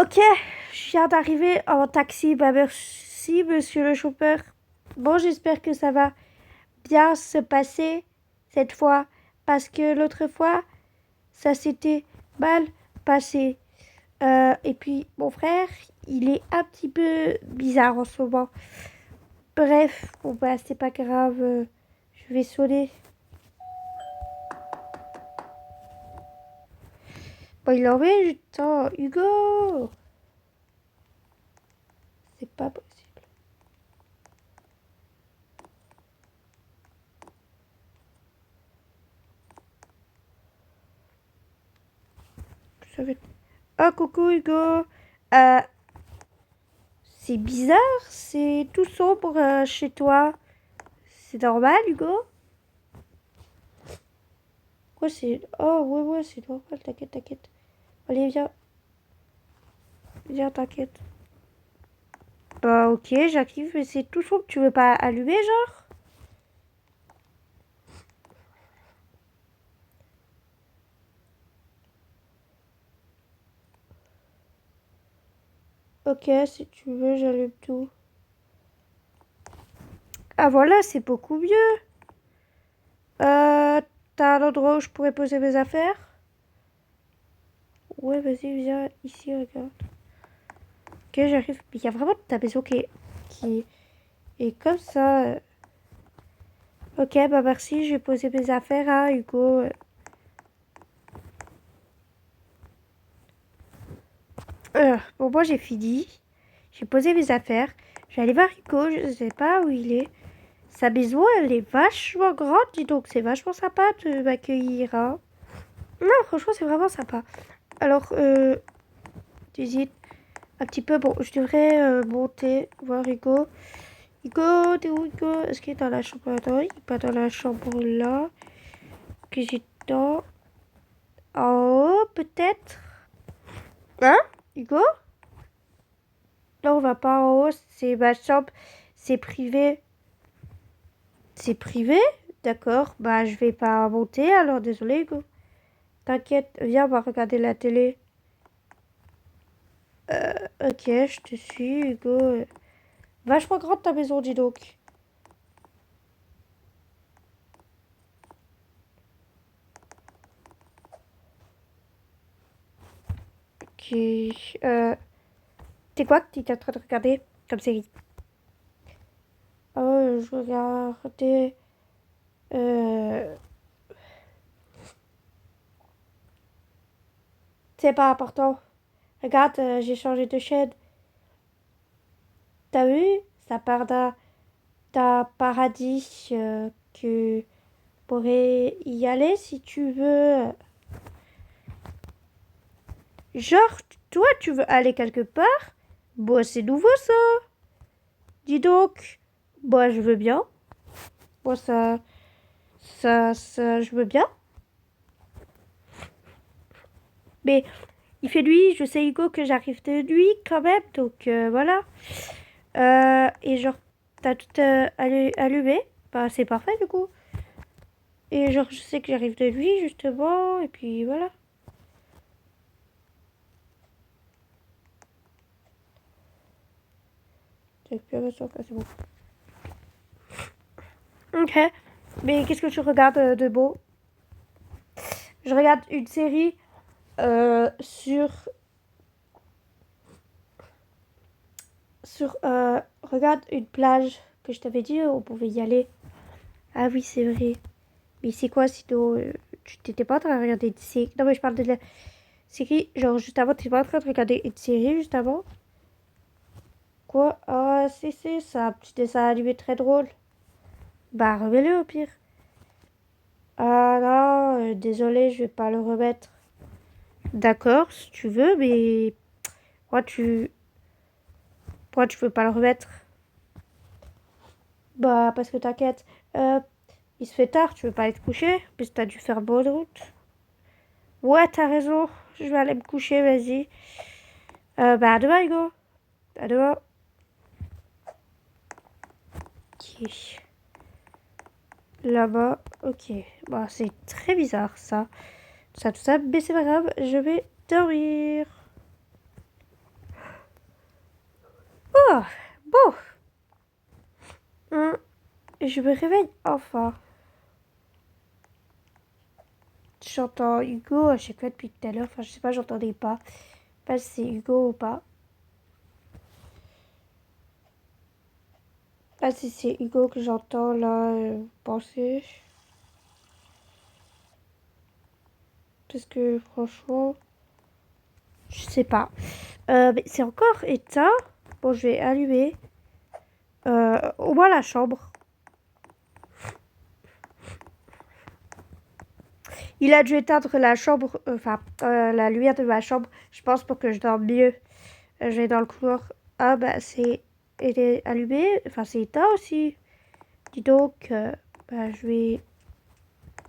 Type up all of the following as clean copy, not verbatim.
Ok, je viens d'arriver en taxi. Bah merci, monsieur le chauffeur. Bon, j'espère que ça va bien se passer cette fois, parce que l'autre fois, ça s'était mal passé. Et puis, mon frère, il est un petit peu bizarre en ce moment. Bref, bon bah c'est pas grave. Je vais sonner. Bon, il en met du temps. Hugo! C'est pas possible. Ça va être- Oh, coucou Hugo. Euh, c'est bizarre, c'est tout sombre chez toi. C'est normal, Hugo? Quoi, c'est... Oh, ouais, c'est normal, t'inquiète, t'inquiète. Allez, viens, viens, t'inquiète. Bah, ok, j'arrive, mais c'est tout sombre, tu veux pas allumer, genre? Ok, si tu veux, j'allume tout. Ah, voilà, c'est beaucoup mieux. T'as un endroit où je pourrais poser mes affaires? Ouais, vas-y, viens ici, regarde. Ok, j'arrive. Il y a vraiment ta maison qui est comme ça. Ok, bah merci, je vais poser mes affaires, hein, Hugo. Bon, moi j'ai fini. J'ai posé mes affaires. Je vais aller voir Hugo, je sais pas où il est. Sa maison, elle est vachement grande, dis donc. C'est vachement sympa de m'accueillir, hein. Non, franchement, c'est vraiment sympa. Alors, j'hésite un petit peu. Bon, je devrais monter, voir Hugo. Hugo, t'es où, Hugo? Est-ce qu'il est dans la chambre là? Il est pas dans la chambre là. Que j'ai dans... En haut, peut-être? Hein, Hugo? Là, on va pas en haut, c'est ma chambre. C'est privé. C'est privé? D'accord. Bah, je vais pas monter, alors désolé, Hugo. T'inquiète, viens, on va regarder la télé. Ok, je te suis, Hugo. Vachement grande ta maison, dis donc. Ok. C'est quoi que tu es en train de regarder comme série? Oh, je regardais. Euh... C'est pas important. Regarde, j'ai changé de chaîne. T'as vu? Ça part d'un paradis que pourrais y aller si tu veux. Genre, toi, tu veux aller quelque part? Bon, c'est nouveau ça. Dis donc. Moi, je veux bien. Moi, ça, je veux bien. Mais il fait nuit, je sais, Hugo, que j'arrive de nuit quand même. Donc, voilà. Et genre, t'as tout allumé. Bah, c'est parfait, du coup. Et genre, je sais que j'arrive de nuit, justement. Et puis, voilà. C'est bon. Ok. Mais qu'est-ce que tu regardes de beau? Je regarde une série regarde une plage que je t'avais dit, on pouvait y aller. Ah oui, c'est vrai. Mais c'est quoi sinon tu t'étais pas en train de regarder une série? Non, mais je parle de la série. Genre, juste avant, t'étais pas en train de regarder une série juste avant? Quoi? Ah, c'est ça. Un petit dessin animé très drôle. Bah, remets-le au pire. Ah non, désolé, je vais pas le remettre. D'accord, si tu veux, mais pourquoi pourquoi tu veux pas le remettre? Bah, parce que t'inquiète. Euh, il se fait tard, tu veux pas aller te coucher? Parce que t'as dû faire bonne route. Ouais, t'as raison. Je vais aller me coucher, vas-y. Bah, à demain, Hugo. À demain. Ok. Là-bas, ok. Bah, c'est très bizarre, ça. Tout ça, mais c'est pas grave. Je vais dormir. Oh, bon. Je me réveille enfin. J'entends Hugo à chaque fois depuis tout à l'heure. Enfin, je sais pas, j'entendais pas. Je sais pas si c'est Hugo ou pas. Pas si c'est Hugo que j'entends là penser. Parce que franchement, je sais pas. Mais c'est encore éteint. Bon, je vais allumer. Au moins la chambre. Il a dû éteindre la chambre, la lumière de ma chambre, je pense, pour que je dorme mieux. Je vais dans le couloir. Ah, bah, c'est allumé. Enfin, c'est éteint aussi. Dis donc, je vais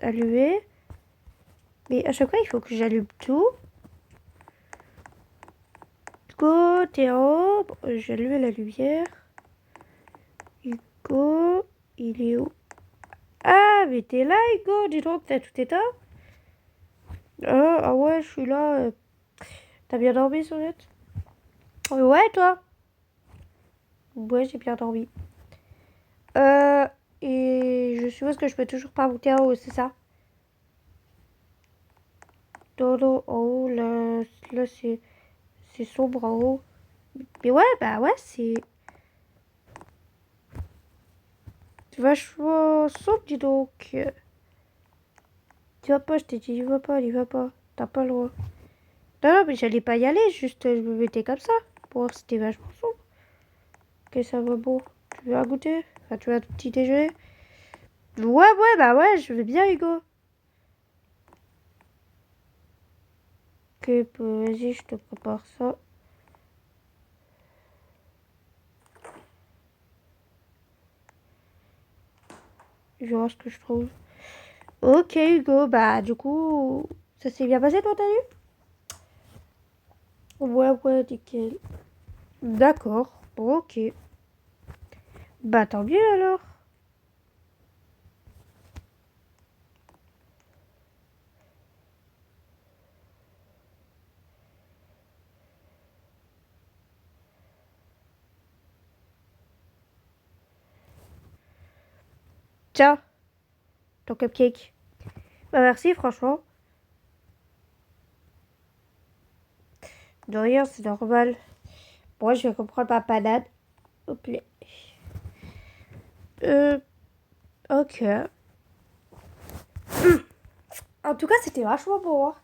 allumer. Mais à chaque fois, il faut que j'allume tout. Hugo, t'es en haut. Bon, j'ai allumé la lumière. Hugo, il est où? Ah, mais t'es là, Hugo. Dis donc, t'as tout éteint? Ah ouais, je suis là. T'as bien dormi, Sonnette? Ouais, toi? Ouais, j'ai bien dormi. Euh, et je suppose que je peux toujours pas monter en haut, c'est ça? Dodo en haut, là c'est sombre en haut. Mais ouais, bah ouais, c'est vachement sombre, dis donc. Tu vas pas, je t'ai dit, y vas pas, y vas pas. T'as pas le droit. Non, non, mais j'allais pas y aller, juste je me mettais comme ça. Pour voir si c'était vachement sombre. Ok, ça va bon. Tu veux un goûter? Enfin, tu veux un petit déjeuner? Ouais, ouais, bah ouais, je veux bien, Hugo. Ok, bah, vas-y, je te prépare ça. Je vais voir ce que je trouve. Ok, Hugo, bah du coup, ça s'est bien passé, toi, t'as vu? Ouais, ouais, nickel. D'accord, ok. Bah tant mieux alors. Tiens, ton cupcake. Bah merci, franchement. De rien, c'est normal. Moi, je vais reprendre ma panade. Hop là. Euh, ok. En tout cas, c'était vachement bon, hein.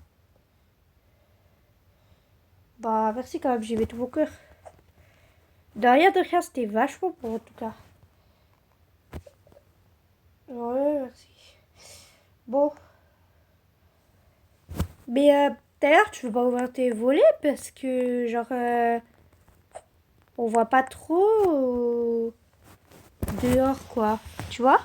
Bah merci quand même, j'y mets tout mon cœur. De rien, c'était vachement bon en tout cas. Ouais, merci. Bon. Mais d'ailleurs, tu veux pas ouvrir tes volets parce que, genre, on voit pas trop dehors, quoi. Tu vois?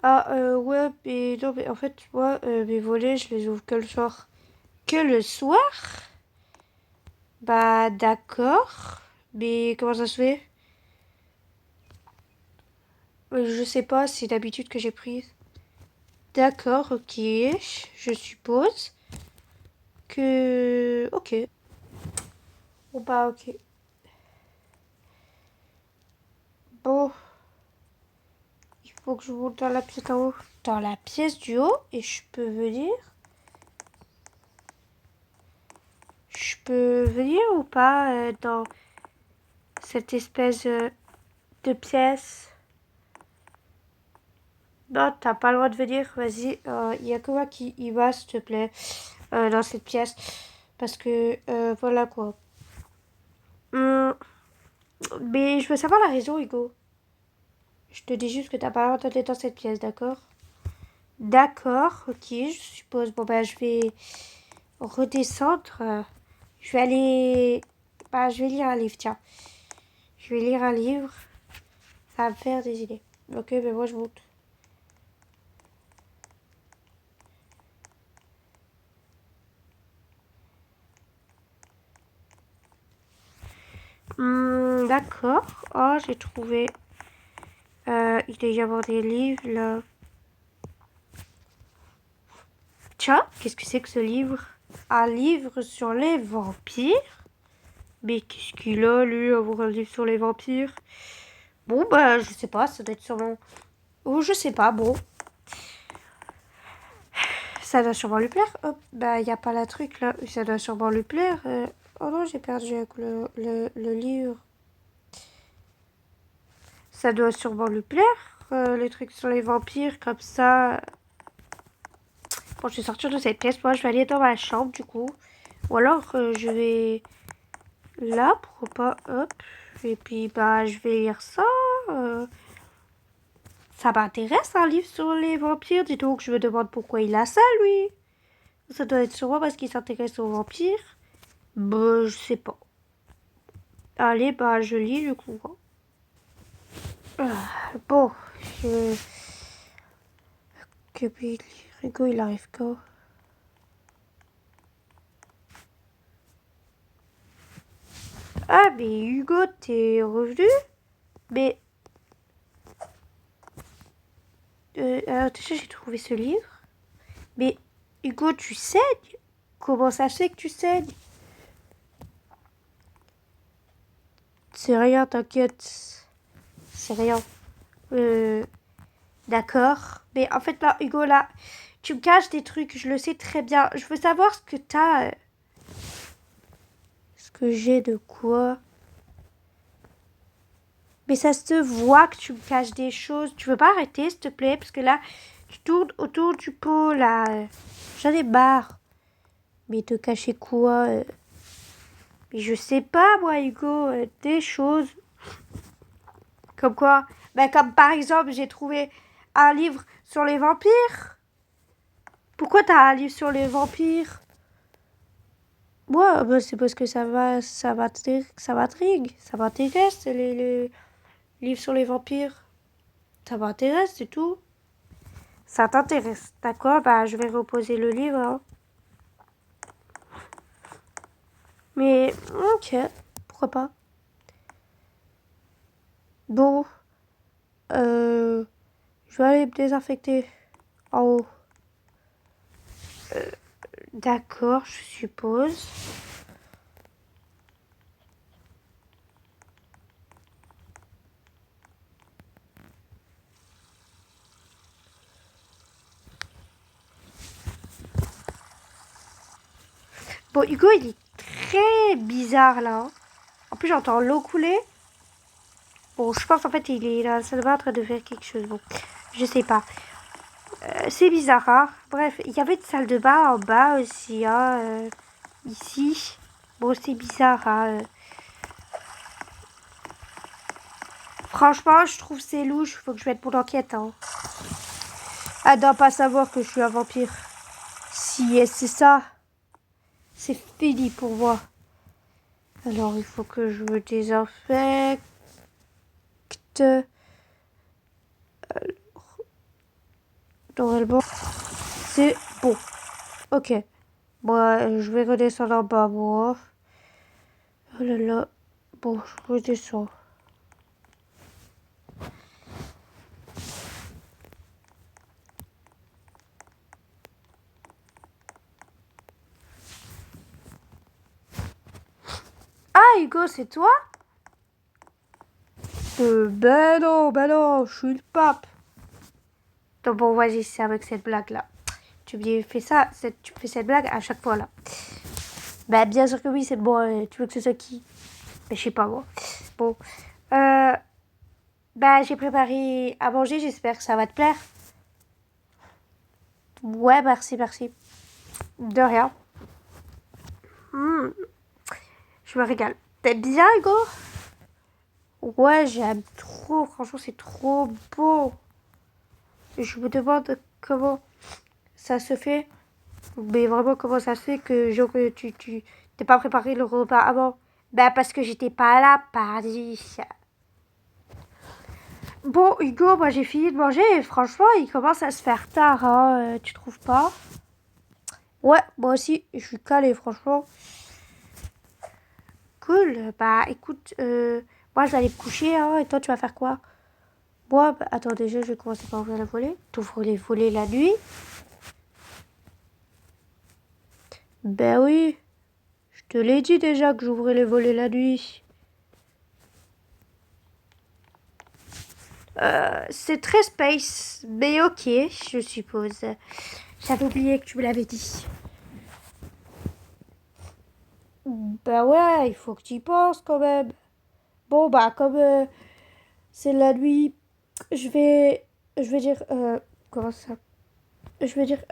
Ah, ouais, mais non, mais en fait, moi, mes volets, je les ouvre que le soir. Que le soir? Bah, d'accord. Mais comment ça se fait? Je sais pas, c'est l'habitude que j'ai prise. D'accord, ok. Je suppose que... Ok. Bon, bah, ok. Bon, il faut que je monte dans la pièce en haut. Dans la pièce du haut, et je peux venir? Je peux venir ou pas dans cette espèce de pièce? Non, t'as pas le droit de venir. Vas-y, il y a que moi qui y va, s'il te plaît, dans cette pièce. Parce que, voilà quoi. Hum, mais je veux savoir la raison, Hugo. Je te dis juste que t'as pas le droit d'être dans cette pièce, d'accord? D'accord, ok, je suppose. Bon, bah, je vais redescendre. Je vais aller... Bah, je vais lire un livre, tiens. Je vais lire un livre. Ça va me faire des idées. Ok, mais moi, je monte. D'accord. Oh, j'ai trouvé. Il doit y avoir des livres là. Tiens, qu'est-ce que c'est que ce livre? Un livre sur les vampires? Mais qu'est-ce qu'il a, lui, à voir un livre sur les vampires? Bon, bah, je sais pas, ça doit être sûrement... Oh, je sais pas, bon. Ça doit sûrement lui plaire. Hop, bah, y a pas la truc, là. Ça doit sûrement lui plaire. Oh non, j'ai perdu le livre. Ça doit sûrement lui plaire, les trucs sur les vampires, comme ça. Bon, je vais sortir de cette pièce. Moi, je vais aller dans ma chambre, du coup. Ou alors, je vais... Là, pourquoi pas, hop. Et puis, bah, je vais lire ça. Ça m'intéresse, un livre sur les vampires. Dis donc, je me demande pourquoi il a ça, lui. Ça doit être sûrement parce qu'il s'intéresse aux vampires. Bah, je sais pas. Allez, bah, je lis, du coup. Bon, je... Que puis, Rigo, il arrive quand? Ah, mais Hugo, t'es revenu? Mais... alors déjà, j'ai trouvé ce livre. Mais Hugo, tu saignes? Comment ça se fait que tu saignes? C'est rien, t'inquiète. C'est rien. D'accord. Mais en fait, là, Hugo, là, tu me caches des trucs, je le sais très bien. Je veux savoir ce que t'as. Ce que j'ai de quoi? Mais ça se voit que tu me caches des choses. Tu veux pas arrêter, s'il te plaît? Parce que là, tu tournes autour du pot, là. J'en ai marre. Mais te cacher quoi? Mais je sais pas, moi, Hugo, des choses. Comme quoi? Ben, comme par exemple, j'ai trouvé un livre sur les vampires. Pourquoi t'as un livre sur les vampires? Moi, ben, c'est parce que ça m'intrigue. Ça m'intéresse, les livres sur les vampires. Ça m'intéresse, c'est tout. Ça t'intéresse, d'accord? Bah, je vais reposer le livre, hein. Mais, ok, pourquoi pas. Bon, euh, je vais aller me désinfecter en haut. D'accord, je suppose. Bon, Hugo, il est très bizarre, là, hein. En plus, j'entends l'eau couler. Bon, je pense, en fait, il est là, ça doit être en train de faire quelque chose. Bon, je sais pas. C'est bizarre, hein. Bref, il y avait une salle de bain en bas aussi, hein, ici. Bon, c'est bizarre, hein. Franchement, je trouve c'est louche. Faut que je mette mon enquête, hein. Elle doit pas savoir que je suis un vampire. Si c'est ça, c'est fini pour moi. Alors, il faut que je me désinfecte. Normalement, c'est bon. Ok. Moi, je vais redescendre en bas, moi. Oh là là. Bon, je redescends. Ah, Hugo, c'est toi? Ben non, je suis le pape. Donc bon, vas-y, c'est avec cette blague-là. Tu me fais ça, tu fais cette blague à chaque fois, là. Bah, bien sûr que oui, c'est bon. Tu veux que ce soit qui? Mais je sais pas, moi. Bon. Euh, Bah, j'ai préparé à manger, j'espère que ça va te plaire. Ouais, merci, merci. De rien. Hmm, je me régale. T'aimes bien, Hugo? Ouais, j'aime trop. Franchement, c'est trop beau. Je me demande comment ça se fait. Mais vraiment, comment ça se fait que genre, tu t'es pas préparé le repas avant? Bah, parce que j'étais pas là, pardi. Bon, Hugo, moi j'ai fini de manger et franchement, il commence à se faire tard, hein, tu trouves pas? Ouais, moi aussi, je suis calée, franchement. Cool, bah écoute, moi je vais aller me coucher, hein, et toi tu vas faire quoi? Moi, bah, attends, déjà je vais commencer par ouvrir la volée. T'ouvres les volets la nuit? Ben oui, te l'ai dit déjà que j'ouvrais les volets la nuit. C'est très space, mais ok, je suppose. J'avais oublié que tu me l'avais dit. Bah ouais, il faut que tu y penses quand même. Bon, bah comme c'est la nuit, je vais dire, comment ça? Je vais dire,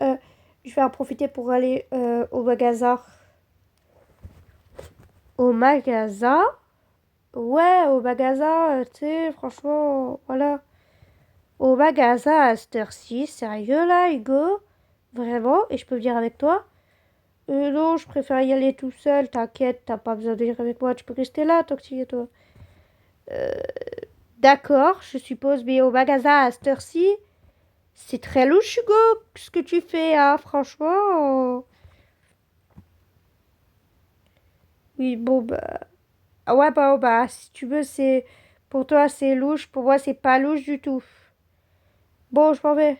je vais en profiter pour aller au magasin. Au magasin? Ouais, au magasin, tu sais, franchement, voilà. Au magasin à cette heure-ci, sérieux là, Hugo? Vraiment? Et je peux venir avec toi? Non, je préfère y aller tout seul, t'inquiète, t'as pas besoin de venir avec moi, tu peux rester là tant que tu y es toi. Euh, d'accord, je suppose, mais au magasin à cette heure-ci, c'est très louche, Hugo, ce que tu fais, hein, franchement. Oui, bon, bah. Ah ouais, bah, oh, bah, si tu veux, c'est. Pour toi, c'est louche, pour moi, c'est pas louche du tout. Bon, je m'en vais.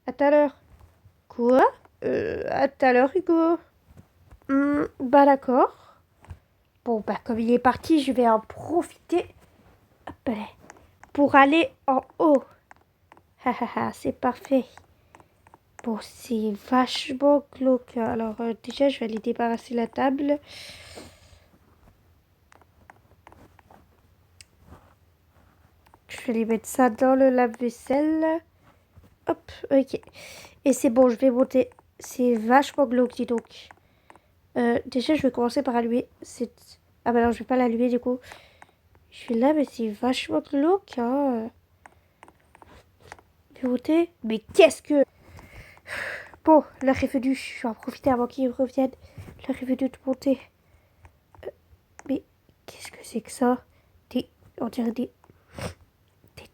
À tout à l'heure. Quoi? À tout à l'heure, Hugo. Bah, d'accord. Bon, bah, comme il est parti, je vais en profiter. Hop là, pour aller en haut. Ha ha ha, c'est parfait. Bon, c'est vachement glauque. Alors, déjà, je vais aller débarrasser la table. Je vais aller mettre ça dans le lave-vaisselle. Hop, ok. Et c'est bon, je vais monter. C'est vachement glauque, dis donc. Déjà, je vais commencer par allumer cette... Ah bah non, je vais pas l'allumer, du coup. Je suis là, mais c'est vachement glauque, hein. Je vais monter. Mais qu'est-ce que... Bon, l'heure est venue. Je vais en profiter avant qu'ils reviennent. L'heure est venue de monter. Mais qu'est-ce que c'est que ça? On dirait des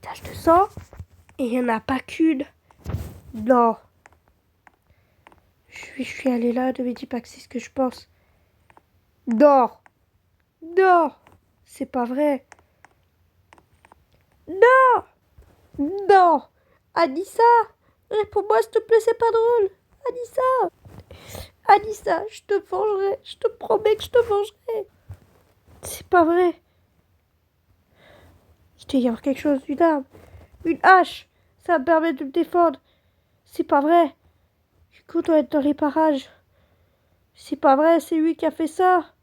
taches de sang. Et il n'y en a pas qu'une. Non. Je suis allée là, ne me dis pas que c'est ce que je pense. Non. Non. C'est pas vrai. Non. Non. Anissa. Réponds-moi, s'il te plaît, c'est pas drôle. Anissa. Anissa, je te vengerai. Je te promets que je te vengerai. C'est pas vrai. Il doit y avoir quelque chose, une arme. Une hache. Ça me permet de me défendre. C'est pas vrai. Hugo doit être dans les parages. C'est pas vrai, c'est lui qui a fait ça.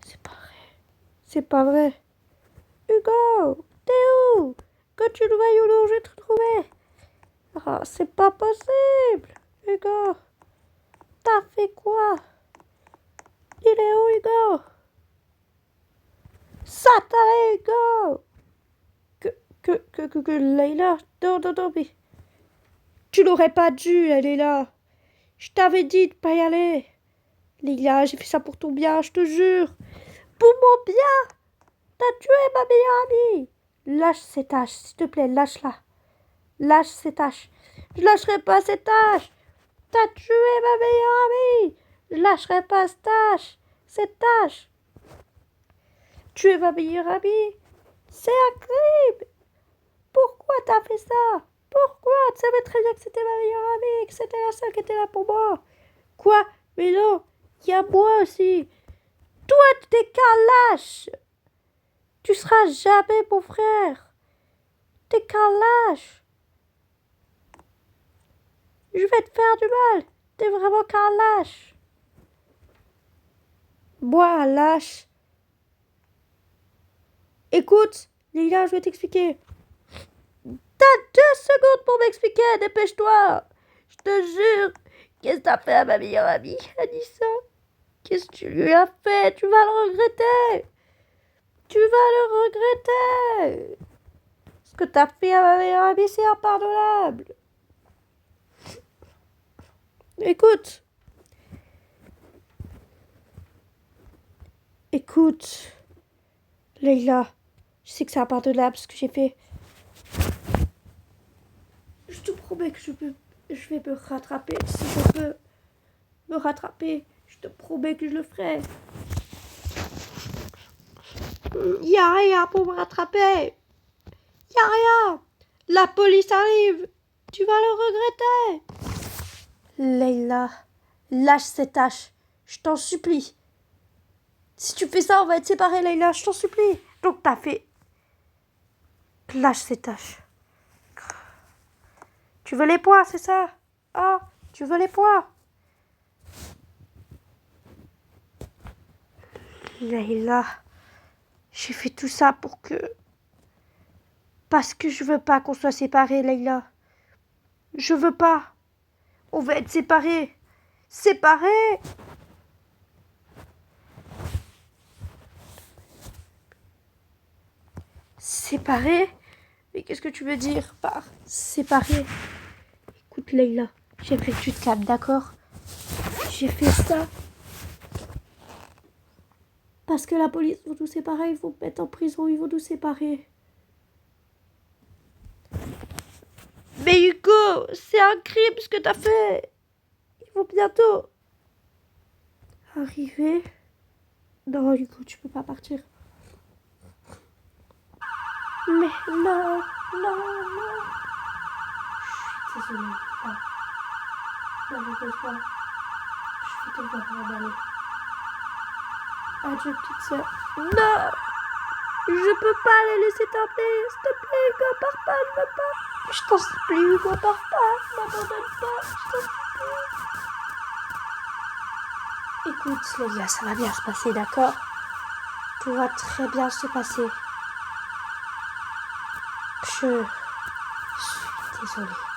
C'est pas vrai. C'est pas vrai. Hugo, t'es où? Que tu le veuilles ou non, je vais te retrouver. Ah, c'est pas possible. Hugo, t'as fait quoi? Il est où, Hugo? Satané, Hugo! Que Leïla? Non, non, non, mais... Tu n'aurais pas dû, elle est là. Je t'avais dit de pas y aller. Leïla, j'ai fait ça pour ton bien, je te jure. Pour mon bien! T'as tué ma meilleure amie! Lâche cette hache, s'il te plaît, lâche-la. Lâche cette hache. Je lâcherai pas cette hache. T'as tué ma meilleure amie. Je lâcherai pas cette hache. Cette hache. Tuer ma meilleure amie. C'est un crime. Pourquoi t'as fait ça? Pourquoi? Tu savais très bien que c'était ma meilleure amie, que c'était la seule qui était là pour moi. Quoi? Mais non, il y a moi aussi. Toi, tu n'es qu'un lâche. Tu seras jamais mon frère. T'es qu'un lâche. Je vais te faire du mal. T'es vraiment qu'un lâche. Moi, un lâche. Écoute, Lila, je vais t'expliquer. T'as 2 secondes pour m'expliquer, dépêche-toi. Je te jure. Qu'est-ce que t'as fait à ma meilleure amie, Anissa? Qu'est-ce que tu lui as fait? Tu vas le regretter. Tu vas le regretter. Ce que t'as fait à ma meilleure amie, c'est impardonnable. Écoute. Écoute. Leïla, je sais que c'est impardonnable ce que j'ai fait. Je te promets que je vais me rattraper. Si je peux me rattraper, je te promets que je le ferai. Y a rien pour me rattraper. Y a rien. La police arrive. Tu vas le regretter. Leïla, lâche cette hache. Je t'en supplie. Si tu fais ça, on va être séparés, Leïla. Je t'en supplie. Donc, t'as fait... Lâche ces tâches. Tu veux les points, c'est ça? Ah, tu veux les points? Leïla, j'ai fait tout ça pour que... Parce que je veux pas qu'on soit séparés, Leïla. Je veux pas. On va être séparés. Séparés. Séparés? Mais qu'est-ce que tu veux dire par séparés? Écoute, Leïla, j'ai fait que tu te calmes, d'accord? J'ai fait ça parce que la police va nous séparer, ils vont me mettre en prison, ils vont nous séparer. Mais Hugo, c'est un crime ce que t'as fait. Ils vont bientôt arriver. Non, Hugo, tu peux pas partir. Mais non, non, non. Je suis désolée. Ah. Malheureusement, je vais devoir m'en aller. Adieu, petite sœur. Non! Je peux pas les laisser tomber. S'il te plaît, Hugo, pars pas, je veux pas. Je t'en supplie, Hugo, pars pas. M'abandonne pas, je t'en supplie. Écoute, Leïla, ça va bien se passer, d'accord? Tout va très bien se passer. Je suis désolée.